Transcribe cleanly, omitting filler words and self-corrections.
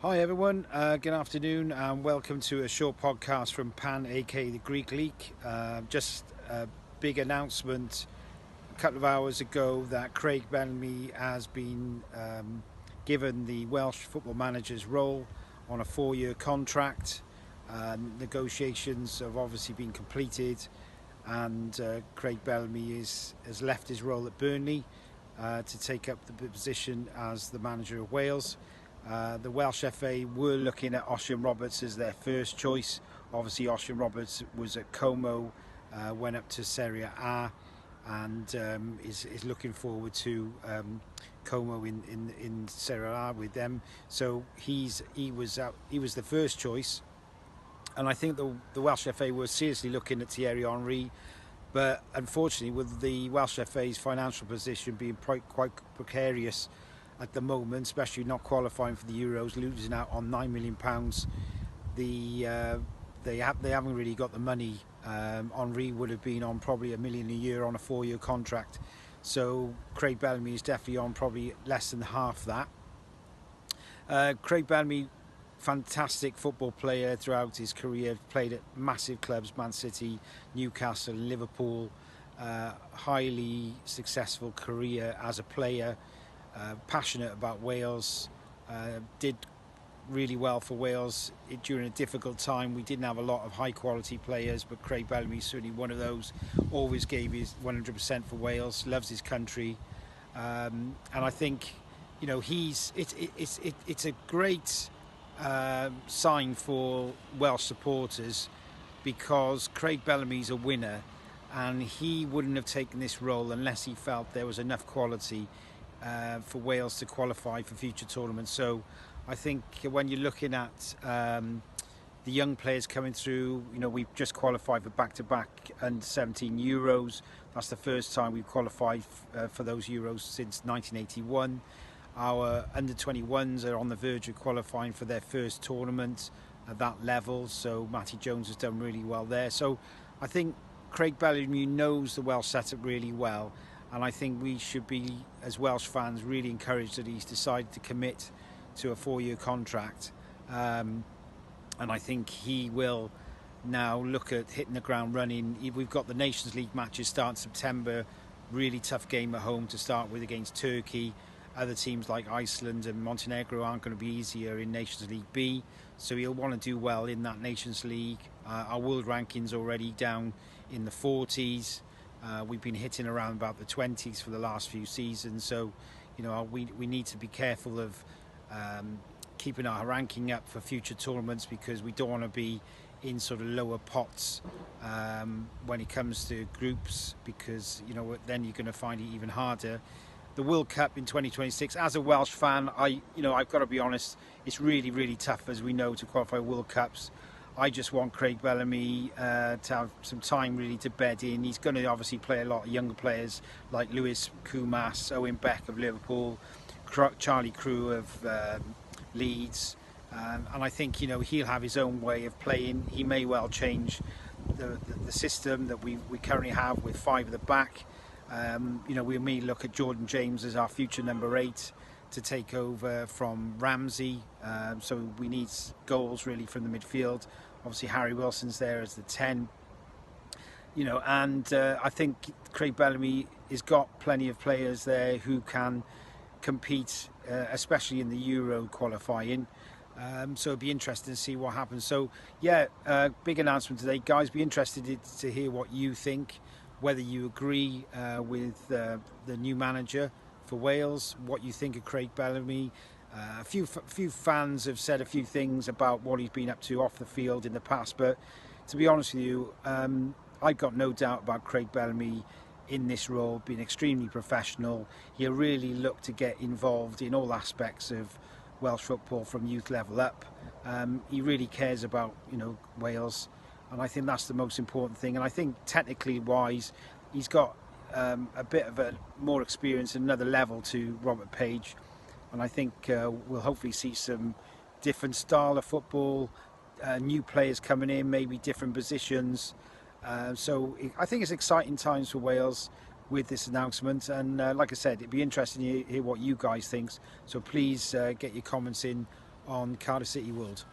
Hi everyone, good afternoon and welcome to a short podcast from Pan, aka the Greek Leek. Just a big announcement a couple of hours ago that Craig Bellamy has been given the Welsh football manager's role on a 4-year contract. Negotiations have obviously been completed and Craig Bellamy has left his role at Burnley to take up the position as the manager of Wales. The Welsh FA were looking at Ossian Roberts as their first choice. Obviously Ossian Roberts was at Como, went up to Serie A and is looking forward to Como in Serie A with them. So he was the first choice, and I think the Welsh FA were seriously looking at Thierry Henry, but unfortunately with the Welsh FA's financial position being quite precarious at the moment, especially not qualifying for the Euros, losing out on £9 million, they haven't really got the money. Henry would have been on probably £1 million a year on a 4-year contract, so Craig Bellamy is definitely on probably less than half that. Craig Bellamy, fantastic football player throughout his career, played at massive clubs, Man City, Newcastle, Liverpool, highly successful career as a player. Passionate about Wales, did really well for Wales during a difficult time. We didn't have a lot of high quality players, but Craig Bellamy is certainly one of those. Always gave his 100% for Wales, loves his country, and I think it's a great sign for Welsh supporters, because Craig Bellamy's a winner and he wouldn't have taken this role unless he felt there was enough quality for Wales to qualify for future tournaments. So I think when you're looking at the young players coming through, we've just qualified for back-to-back under-17 Euros. That's the first time we've qualified for those Euros since 1981. Our under-21s are on the verge of qualifying for their first tournament at that level, so Matty Jones has done really well there. So I think Craig Bellamy knows the Welsh setup really well, and I think we should be, as Welsh fans, really encouraged that he's decided to commit to a 4-year contract. And I think he will now look at hitting the ground running. We've got the Nations League matches starting September. Really tough game at home to start with against Turkey. Other teams like Iceland and Montenegro aren't going to be easier in Nations League B. So he'll want to do well in that Nations League. Our world ranking's already down in the 40s. We've been hitting around about the 20s for the last few seasons, so we need to be careful of keeping our ranking up for future tournaments, because we don't want to be in sort of lower pots when it comes to groups, because then you're going to find it even harder. The World Cup in 2026, as a Welsh fan, I've got to be honest, it's really, really tough, as we know, to qualify World Cups. I just want Craig Bellamy to have some time really to bed in. He's going to obviously play a lot of younger players like Lewis Kumas, Owen Beck of Liverpool, Charlie Crew of Leeds, and I think he'll have his own way of playing. He may well change the system that we currently have with 5 at the back. We may look at Jordan James as our future number 8 to take over from Ramsey, so we need goals really from the midfield. Obviously Harry Wilson's there as the 10, and I think Craig Bellamy has got plenty of players there who can compete, especially in the Euro qualifying. So it'd be interesting to see what happens. So yeah, big announcement today, guys. Be interested to hear what you think, whether you agree with the new manager for Wales, what you think of Craig Bellamy. A few fans have said a few things about what he's been up to off the field in the past, but to be honest with you, I've got no doubt about Craig Bellamy in this role, being extremely professional. He'll really look to get involved in all aspects of Welsh football from youth level up. He really cares about Wales, and I think that's the most important thing. And I think technically wise, he's got a bit of a more experience, another level to Robert Page, and I think we'll hopefully see some different style of football, new players coming in, maybe different positions. So I think it's exciting times for Wales with this announcement, and like I said, it'd be interesting to hear what you guys think. So please get your comments in on Cardiff City World.